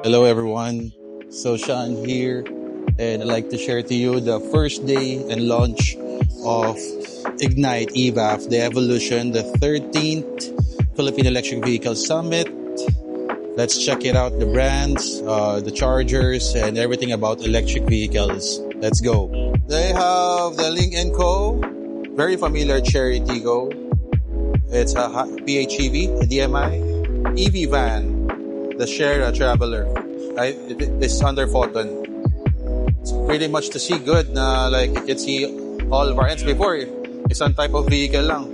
Hello, everyone. So, Sean here, and I'd like to share to you the first day and launch of Ignite EVAF, the Evolution, the 13th Philippine Electric Vehicle Summit. Let's check it out, the brands, the chargers, and everything about electric vehicles. Let's go. They have the Link & Co. Very familiar Cherry Tigo. It's a PHEV, a DMI, EV van, the Share Traveler. This is under Photon. It's pretty much to see good na like you can see all variants before. Isang type of vehicle lang.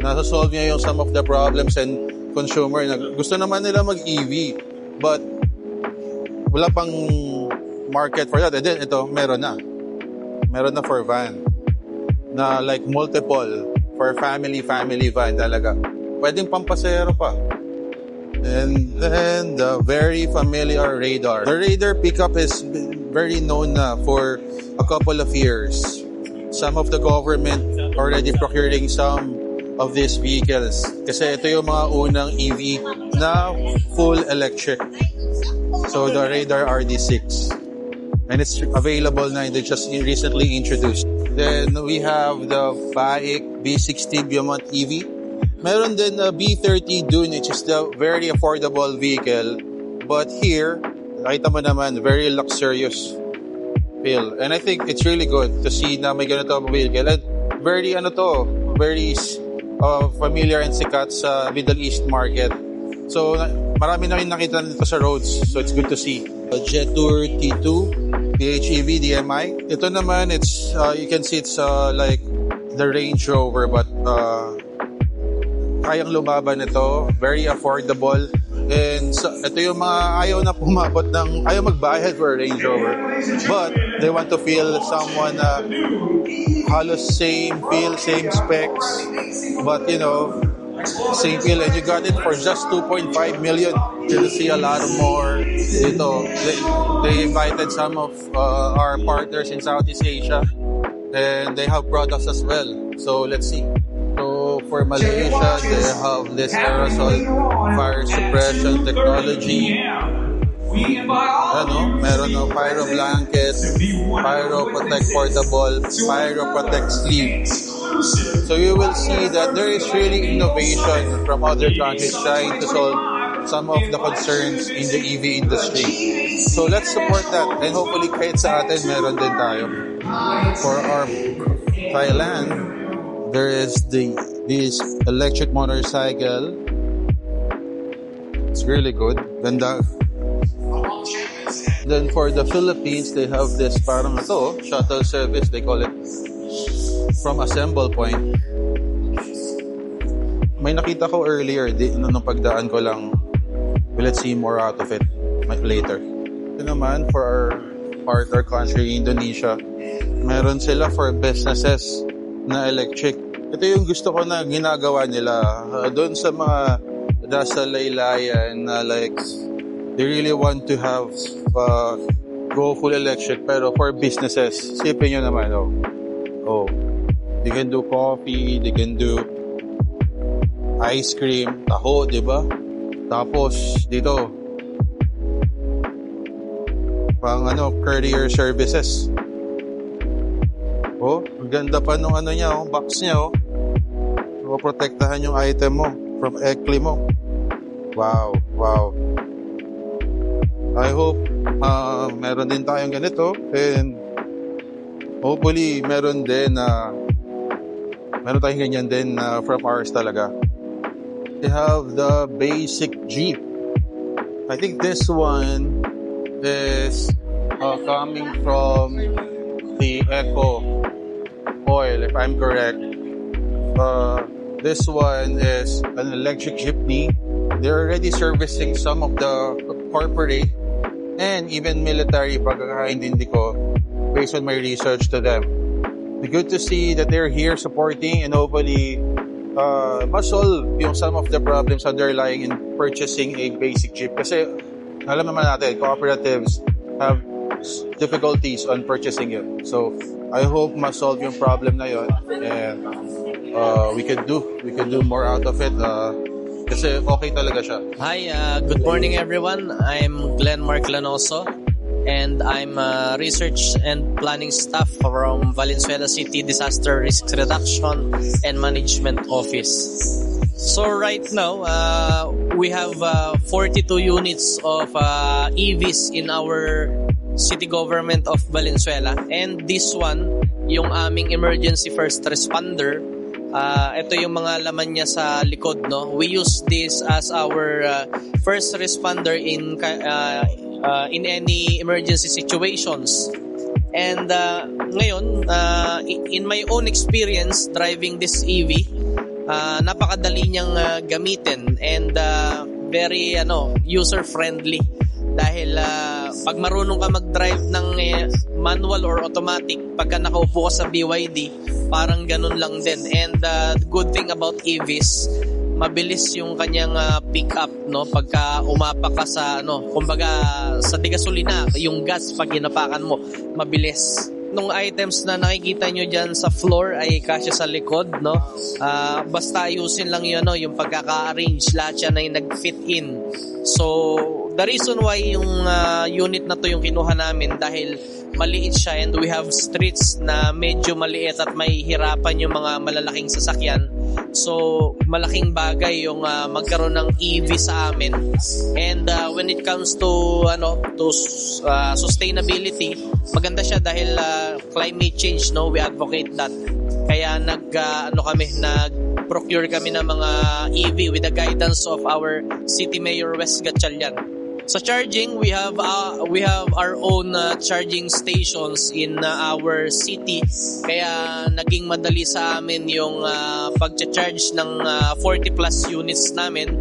Nasa-solve niya yung some of the problems and consumer na gusto naman nila mag-EV but wala pang market for that. And then ito, meron na. Meron na for van. Na like multiple for family van talaga. Pwedeng pampasero pa. And then the very familiar Radar. The Radar pickup is very known na for a couple of years. Some of the government already procuring some of these vehicles. Kasi ito yung mga unang EV na full electric. So the Radar RD6. And it's available na. They just recently introduced. Then we have the BAIC B60 Beaumont EV. Meron din na B30 Dune, which is the very affordable vehicle. But here, nakita mo naman, very luxurious feel. And I think it's really good to see na may ganito vehicle. And very familiar and sikat sa Middle East market. So, marami na rin nakita nito sa roads. So, it's good to see. Jetour T2, PHEV DMI. Ito naman, it's you can see it's like the Range Rover, but kayang lumaban ito, very affordable. And so, ito yung mga ayaw na pumabot ng, ayaw magbayad for a Range Rover. But they want to feel someone halos same feel, same specs. But same feel. And you got it for just 2.5 million. You'll see a lot more. They invited some of our partners in Southeast Asia. And they have products as well. So let's see. So for Malaysia, they have this aerosol fire suppression technology. Meron ng Pyro Blanket, Pyro Protect Portable, Pyro Protect Sleeve. So you will see that there is really innovation from other countries trying to solve some of the concerns in the EV industry. So let's support that, and hopefully kahit sa atin meron din tayo. For our Thailand, there is this electric motorcycle. It's really good. Ganda. Then for the Philippines, they have this parang shuttle service. They call it from Assemble Point. May nakita ko earlier. Nung pagdaan ko lang. Let's see more out of it later. Ito naman for our partner country, Indonesia. Meron sila for businesses na electric. Ito yung gusto ko na ginagawa nila doon sa mga nasa laylayan na like they really want to have go full electric pero for businesses. Sipin nyo naman, they can do coffee, they can do ice cream, taho, diba? Tapos dito pang courier services. Ang ganda pa nung niya, box niya, protektahan yung item mo from ECLI mo. Wow. I hope meron din tayong ganito, and hopefully meron tayong ganyan din from ours talaga. They have the basic Jeep. I think this one is coming from the Eco Oil, if I'm correct. This one is an electric jeepney. They're already servicing some of the corporate and even military pagkakaintindi ko based on my research to them. It's good to see that they're here supporting and hopefully ma-solve yung some of the problems underlying in purchasing a basic jeep. Kasi alam naman natin, cooperatives have difficulties on purchasing it. So I hope ma-solve yung problem na yon, and we can do more out of it. Kasi okay talaga siya. Hi, good morning everyone. I'm Glenn Mark Lanoso and I'm research and planning staff from Valenzuela City Disaster Risk Reduction and Management Office. So right now, we have 42 units of EVs in our city government of Valenzuela, and this one, yung aming emergency first responder. Ito yung mga laman niya sa likod, no? We use this as our first responder in any emergency situations. And ngayon, in my own experience driving this EV, napakadali niyang gamitin and very user friendly. Dahil pag marunong ka mag-drive ng manual or automatic, pagka nakaupo ka sa BYD, parang ganun lang din. And the good thing about EVs, mabilis yung kanyang pick up, no? Pagka umapa ka sa kumbaga sa gasolina, yung gas pag hinapakan mo, mabilis. Nung items na nakikita nyo dyan sa floor ay kasya sa likod, no? Basta ayusin lang yun, yung pagkaka-arrange, lahat yan ay nag-fit in. So the reason why yung unit na to yung kinuha namin dahil maliit siya and we have streets na medyo maliit at may hirapan yung mga malalaking sasakyan. So malaking bagay yung magkaroon ng EV sa amin. And when it comes to sustainability, maganda siya dahil climate change, no, we advocate that. Kaya nag-procure kami ng mga EV with the guidance of our City Mayor Wes Gatchalian. Sa charging, we have our own charging stations in our city. Kaya naging madali sa amin yung pag-charge ng 40 plus units namin.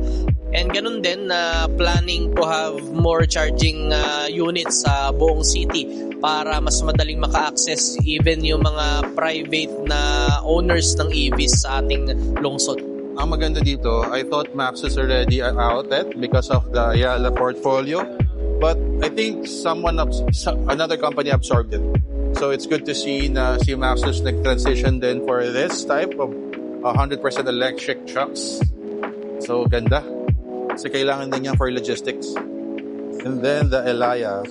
And ganun din, planning to have more charging units sa buong city para mas madaling maka-access even yung mga private na owners ng EVs sa ating lungsod. Ang maganda dito, I thought Max is already an outlet because of the Ayala portfolio, but I think another company absorbed it. So it's good to see na si Maxus nag-transition din for this type of 100% electric trucks. So ganda. Kasi kailangan din yan for logistics. And then the Elaya.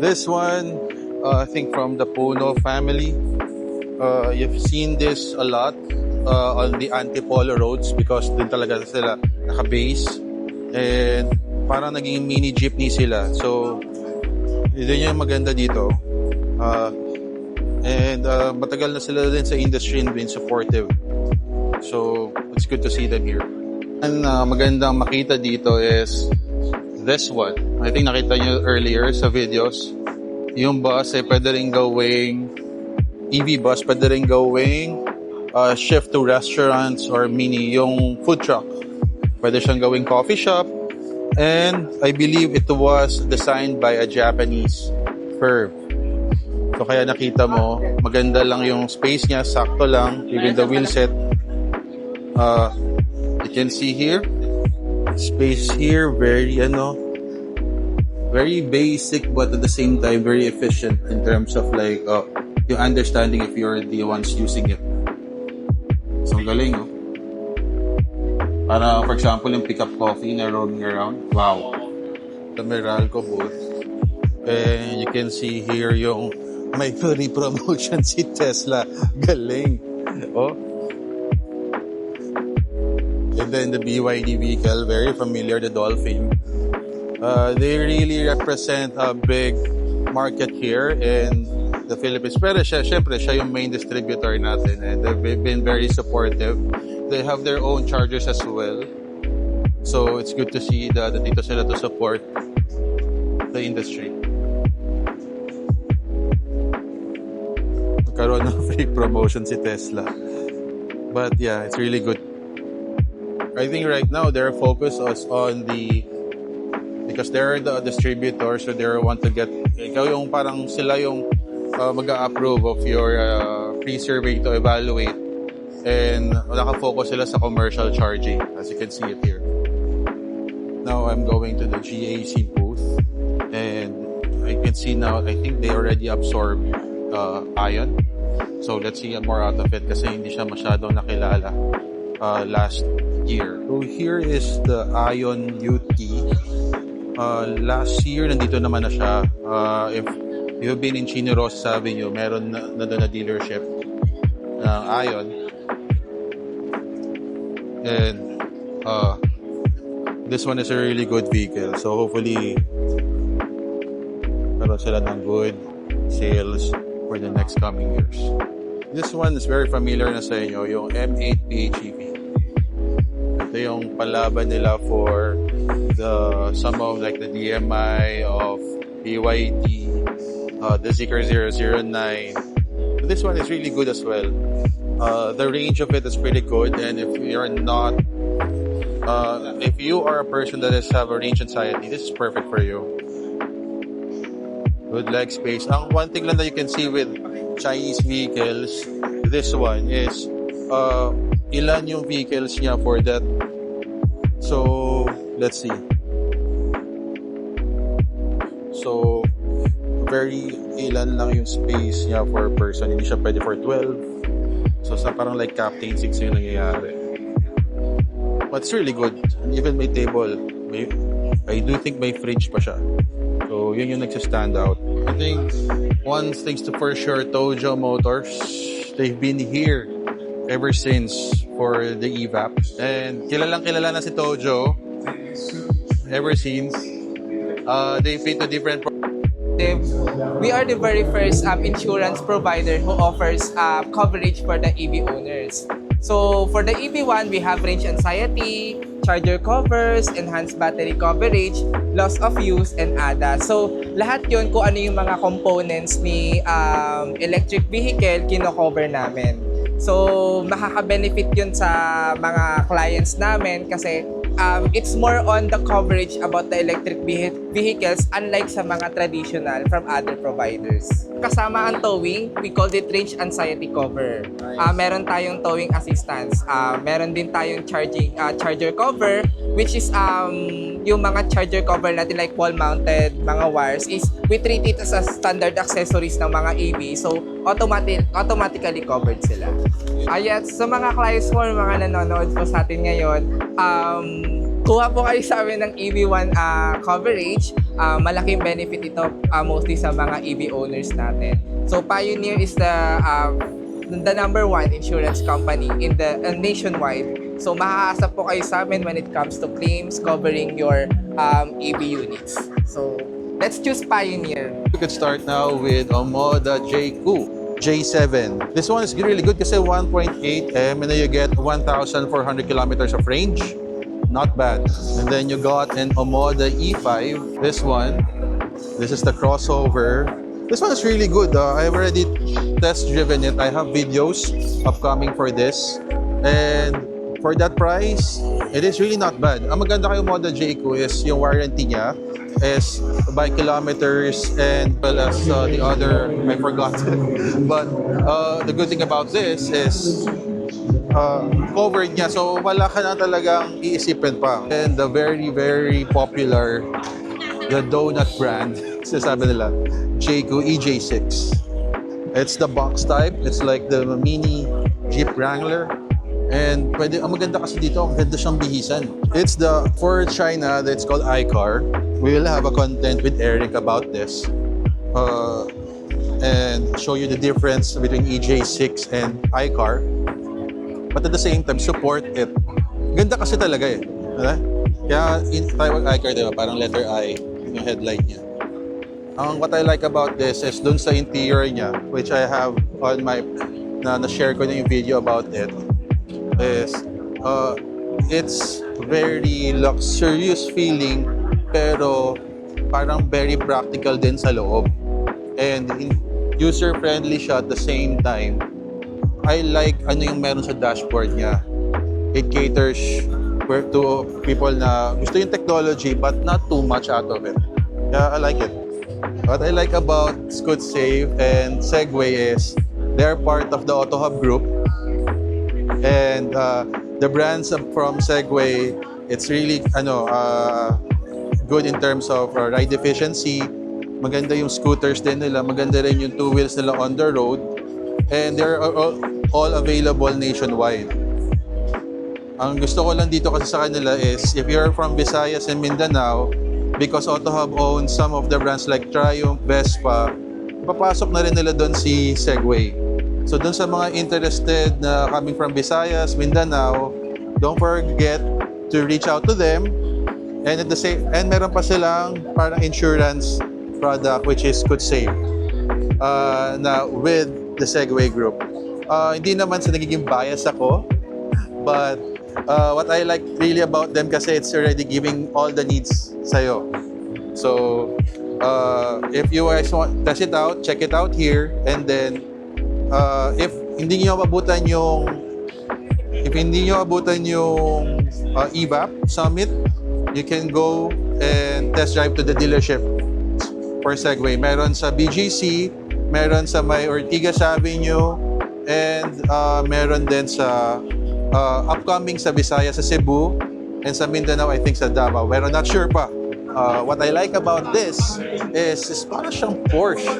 This one, I think from the Puno family. You've seen this a lot on the Antipolo roads because dun talaga sila naka-base. And parang naging mini jeepney sila. So, yun yung maganda dito. And matagal na sila din sa industry and being supportive. So, it's good to see them here. And magandang makita dito is this one. I think nakita nyo earlier sa videos. Yung bus ay pwede rin gawing EV bus, pwede rin gawing shift to restaurants or mini yung food truck. Pwede siyang gawing coffee shop. And I believe it was designed by a Japanese firm. So kaya nakita mo, maganda lang yung space niya, sakto lang, even the wheel set. You can see here, space here, very basic but at the same time very efficient in terms of like yung understanding if you're the ones using it. So galing, no? Para for example yung pick up coffee na roaming around. Wow. The Meralco booth. And you can see here yung may free promotion si Tesla. Galing. Oh. And then the BYD vehicle, very familiar, the Dolphin. They really represent a big market here in the Philippines. Pero syempre, siya yung main distributor natin. And they've been very supportive. They have their own chargers as well. So it's good to see that dito sila to support the industry. Magkaroon ng free promotion si Tesla. But yeah, it's really good. I think right now their focus is on because they're the distributor, so they want to get, ikaw yung parang sila yung mag-a-approve of your pre-survey to evaluate, and naka-focus sila sa commercial charging, as you can see it here. Now I'm going to the GAC booth, and I can see now, I think they already absorbed Ion. So let's see more out of it kasi hindi siya masyadong nakilala last year. So here is the Ion UT. Last year, nandito naman na siya. If you've been in Chino Rosa Avenue, meron na doon na dealership ng Ion. And this one is a really good vehicle. So hopefully, meron sila ng good sales for the next coming years. This one is very familiar na sa inyo, yung M8 PHEV. Ito yung palaban nila for some of like the DMI of BYD, the Zeekr 009. This one is really good as well. The range of it is pretty good, and if you are a person that have a range anxiety, this is perfect for you. Good leg space. Ang one thing lang that you can see with Chinese vehicles, this one is ilan yung vehicles niya for that. So let's see. So very ilan lang yung space niya for a person. Hindi siya pwede for 12. So sa parang like Captain 6 yung nangyayari. But it's really good. Even may table. I do think may fridge pa siya. So yun yung nagsa-stand out. I think one thing's for sure, Tojo Motors, they've been here ever since for the EVAP. And kilala na si Tojo ever since. They fit to different We are the very first insurance provider who offers coverage for the EV owners. So for the EV1, we have range anxiety, charger covers, enhanced battery coverage, loss of use, and ADAS. So lahat yon kung ano yung mga components ni electric vehicle, kino-cover namin. So makaka-benefit yun sa mga clients namin kasi it's more on the coverage about the electric vehicles unlike sa mga traditional from other providers. Kasama ang towing, we call it range anxiety cover. Meron tayong towing assistance. Meron din tayong charger cover, which is yung mga charger cover natin like wall-mounted mga wires is we treat it as a standard accessories ng mga EV. So automatically covered sila. Yes, sa mga clients mo, mga nanonood po sa atin ngayon, kuha po kayo sa amin ng EV1 coverage. Malaking benefit ito mostly sa mga EV owners natin. So Pioneer is the number one insurance company in the nationwide. So makakaasa po kayo sa amin when it comes to claims covering your EV units. So let's choose Pioneer. We could start now with Omoda J7. This one is really good kasi 1.8 and then you get 1,400 kilometers of range. Not bad. And then you got an Omoda E5. This is the crossover. This one is really good. I've already test driven it. I have videos upcoming for this. And for that price, it is really not bad. Ang maganda kay Omoda J2 is yung warranty niya is by kilometers and well as the other, I forgot it. But the good thing about this is covered niya. So wala ka na talagang iisipin pa. And the very, very popular, the donut brand, sasabi nila, Jayco EJ6. It's the box type. It's like the mini Jeep Wrangler. And ang maganda kasi dito, ang ganda siyang bihisan. It's for China, that's called iCar. We will have a content with Eric about this. And show you the difference between EJ6 and iCar. But at the same time, support it. Ganda kasi talaga eh. Kaya tawag iCar, diba? Parang letter I, yung headlight niya. What I like about this is dun sa interior niya, which I have on na-share ko na yung video about it, is it's very luxurious feeling pero parang very practical din sa loob. And user-friendly siya at the same time. I like ano yung meron sa dashboard niya. It caters to people na gusto yung technology but not too much out of it. Yeah, I like it. What I like about ScootSafe and Segway is they're part of the AutoHub group. And the brands from Segway, it's really good in terms of ride efficiency. Maganda yung scooters din nila, maganda rin yung two wheels nila on the road. And they're all available nationwide. Ang gusto ko lang dito kasi sa kanila is if you're from Visayas and Mindanao, because Auto Hub owns some of the brands like Triumph, Vespa, papasok na rin nila doon si Segway. So doon sa mga interested na coming from Visayas, Mindanao, don't forget to reach out to them. And at the same, and meron pa silang parang insurance product which is Could Save na with the Segway Group. Hindi naman sa nagiging bias ako, but what I like really about them kasi it's already giving all the needs sa'yo. So, if you guys want test it out, check it out here, and then if hindi niyo abutan yung EVAP Summit, you can go and test drive to the dealership for Segway. Meron sa BGC, meron sa may Ortigas Avenue, and meron din sa upcoming sa Visayas sa Cebu, and sa Mindanao I think sa Davao. Pero not sure pa. What I like about this is parang siyang Porsche.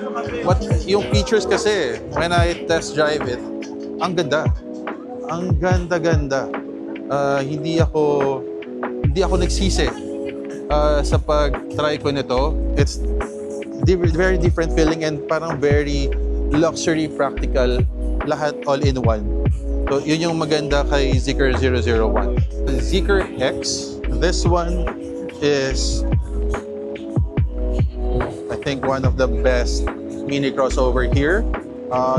Yung features kasi, when I test drive it, ang ganda. Ang ganda-ganda. Hindi ako nagsisi sa pag-try ko nito. It's very different feeling and parang very luxury practical, lahat all in one. So yun yung maganda kay Zeekr 001. Zeekr X, this one is I think one of the best mini crossover here.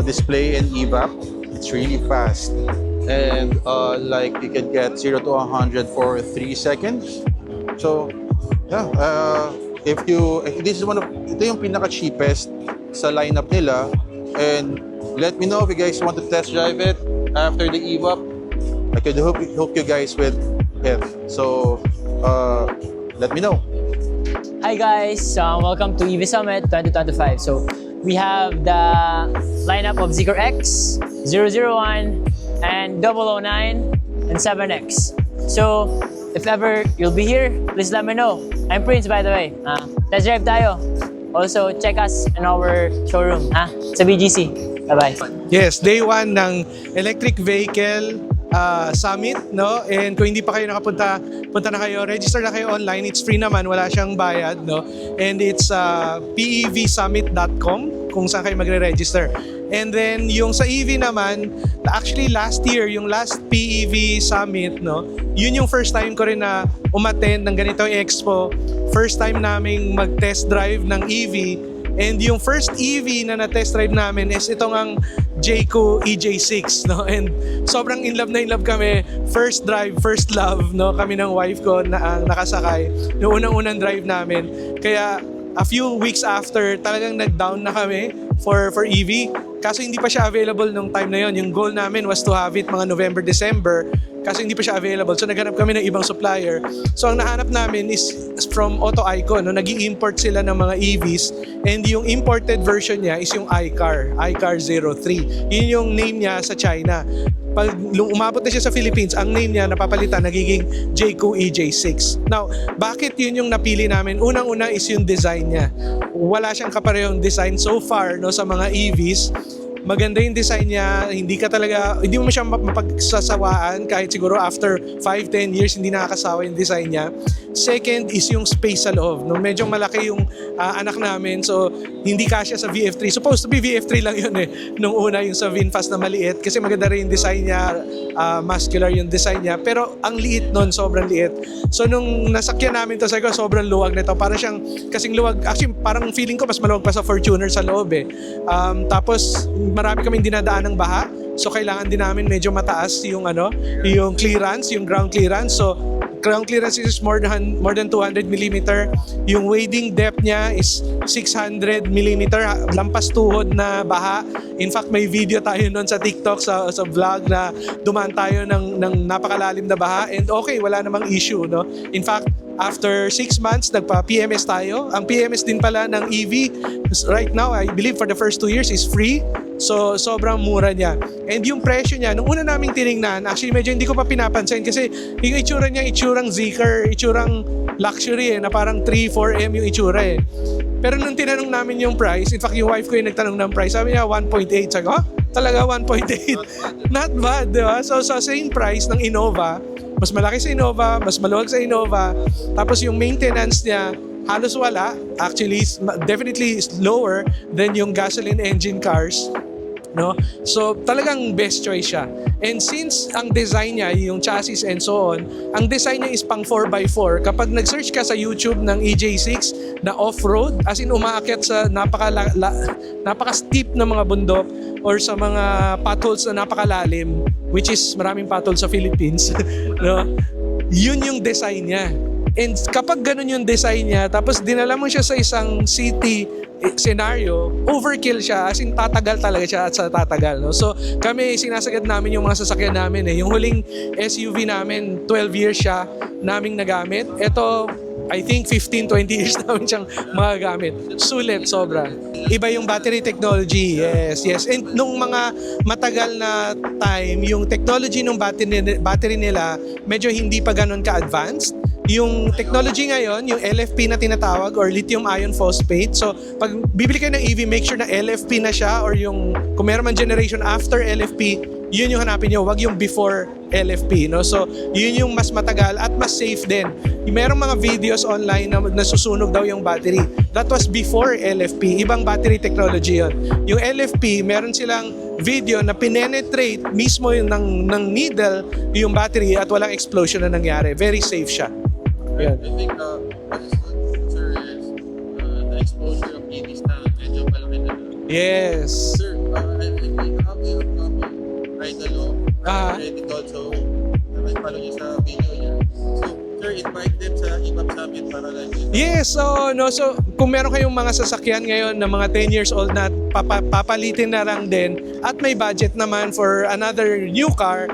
Display and EVAP, it's really fast. And like you can get 0 to 100 for 3 seconds. So yeah, if this is ito yung pinaka cheapest sa lineup nila, and let me know if you guys want to test drive it after the EVAP. I could hook you guys with it. So let me know. Hi guys, welcome to EV Summit 2025. So we have the lineup of Zeekr X, 001, and 009, and 7X. So if ever you'll be here, please let me know. I'm Prince, by the way. Test drive tayo. Also, check us in our showroom sa BGC. Bye-bye. Yes, day 1 ng electric vehicle summit, no? And kung hindi pa kayo nakapunta, punta na kayo, register na kayo online. It's free naman, wala siyang bayad, no? And it's pevsummit.com kung saan kayo magre-register. And then yung sa EV naman, actually last year, yung last PEV Summit, no? Yun yung first time ko rin na umattend ng ganitong expo. First time naming mag-test drive ng EV. And yung first EV na na-test drive namin is itong ang Jayco EJ6, no? And sobrang in love kami. First drive, first love, no? Kami ng wife ko na ang nakasakay. Yung unang-unang drive namin. Kaya a few weeks after, talagang nag-down na kami for EV. Kaso hindi pa siya available nung time na yon. Yung goal namin was to have it mga November, December. Kaso hindi pa siya available. So naghanap kami ng ibang supplier. So ang nahanap namin is from Auto Icon. No? Nag-i-import sila ng mga EVs. And yung imported version niya is yung iCar 03. Yun yung name niya sa China. Pag umabot na siya sa Philippines, ang name niya napapalitan, nagiging Jayco EJ6. Now, bakit yun yung napili namin? Unang-una is yung design niya. Wala siyang kaparehong design so far, no, sa mga EVs. Maganda yung design niya, hindi mo siya mapagsasawaan kahit siguro after 5-10 years hindi nakakasawa yung design niya. Second is yung space sa loob. No? Medyo malaki yung anak namin, so hindi kasya sa VF3. Supposed to be VF3 lang yun nung una yung sa VinFast na maliit kasi maganda rin yung design niya, muscular yung design niya, pero ang liit nun, sobrang liit. So nung nasakyan namin to, sabi ko, sobrang luwag nito. Parang siyang kasing luwag, actually parang feeling ko mas maluwag pa sa Fortuner sa loob Tapos marami kaming dinadaan ng baha. So kailangan din namin medyo mataas yung yung clearance, yung ground clearance. So ground clearance is more than 200 mm. Yung wading depth niya is 600 mm, lampas tuhod na baha. In fact, may video tayo noon sa TikTok sa vlog na dumaan tayo ng napakalalim na baha, and okay, wala namang issue, no? In fact, after 6 months, nagpa-PMS tayo. Ang PMS din pala ng EV, right now, I believe for the first 2 years is free. So, sobrang mura niya. And yung presyo niya, nung una naming tinignan, actually medyo hindi ko pa pinapansin kasi yung itsura niya, itsurang Zeekr, itsurang luxury na parang 3-4M yung itsura Pero nung tinanong namin yung price, in fact yung wife ko yung nagtanong ng price, sabi niya 1.8. Sabi ko, talaga 1.8? Not bad, di ba? So sa same price ng Innova, mas malaki sa Innova, mas maluwag sa Innova. Tapos yung maintenance niya, halos wala. Actually, definitely lower than yung gasoline engine cars. No? So talagang best choice siya. And since ang design niya, yung chassis and so on, ang design niya is pang 4x4. Kapag nag-search ka sa YouTube ng EJ6 na off-road, as in umaakyat sa napaka-steep na mga bundok or sa mga potholes na napakalalim, which is maraming potholes sa Philippines, no? Yun yung design niya. And kapag ganun yung design niya, tapos dinala mo siya sa isang city scenario, overkill siya, as in tatagal talaga siya at sa tatagal. No? So kami, sinasagad namin yung mga sasakyan namin. Yung huling SUV namin, 12 years siya naming nagamit. Ito, I think 15-20 years namin siyang magagamit. Sulit, sobra. Iba yung battery technology, yes. And nung mga matagal na time, yung technology ng battery nila, medyo hindi pa ganun ka-advanced. Yung technology ngayon, yung LFP na tinatawag or lithium iron phosphate. So, pag bibili kayo ng EV, make sure na LFP na siya or yung kung meron man generation after LFP, yun yung hanapin nyo, wag yung before LFP. No? So, yun yung mas matagal at mas safe din. Merong mga videos online na nasusunog daw yung battery. That was before LFP. Ibang battery technology yun. Yung LFP, meron silang video na pinenetrate mismo yung ng needle yung battery at walang explosion na nangyari. Very safe siya. I think what is good, sir, is the exposure of EVs na medyo malaki na. Yes. Sir, I think how do you ride along? Already also, follow niyo sa video niya. So, sir, invite them sa IBAF Summit para like Yes, so kung meron kayong mga sasakyan ngayon na mga 10 years old na papalitin na lang din at may budget naman for another new car,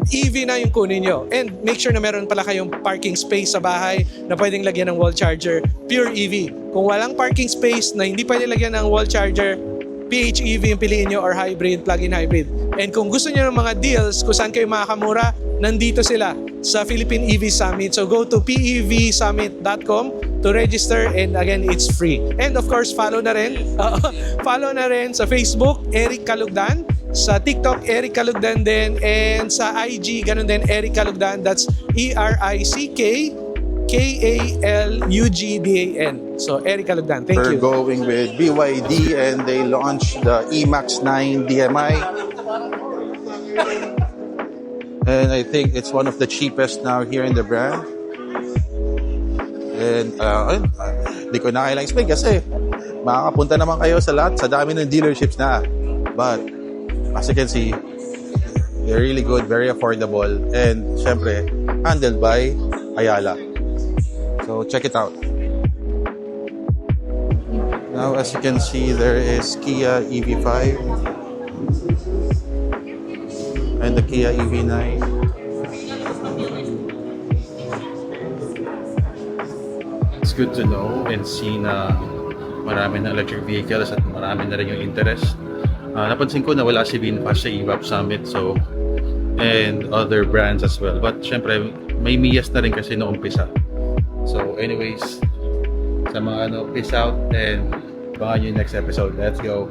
EV na yung kunin nyo. And make sure na meron pala kayong parking space sa bahay na pwedeng lagyan ng wall charger, pure EV. Kung walang parking space na hindi pwedeng lagyan ng wall charger, PHEV yung piliin nyo or hybrid, plug-in hybrid. And kung gusto nyo ng mga deals kung saan kayo makakamura, nandito sila sa Philippine EV Summit. So go to pevsummit.com to register, and again, it's free. And of course, follow na rin sa Facebook, Eric Kalugdan, sa TikTok, Eric Kalugdan din, and sa IG, ganun din, Eric Kalugdan. That's ERICKKALUGDAN. So, Eric Kalugdan. Thank We're you. going with BYD and they launched the E-Max 9 DMI. And I think it's one of the cheapest now here in the brand. And di ko na kailangan explain kasi makakapunta naman kayo sa lahat, sa dami ng dealerships na. But as you can see, they're really good, very affordable, and syempre, handled by Ayala. So check it out. Now, as you can see, there is Kia EV5 and the Kia EV9. It's good to know and see na marami na electric vehicles at marami na rin yung interest. Napansin ko na wala si VinFast sa IBAF Summit, so, and other brands as well. But syempre, may Mias na rin kasi noong umpisa. So anyways, sa mga peace out and abangan nyo yung next episode. Let's go!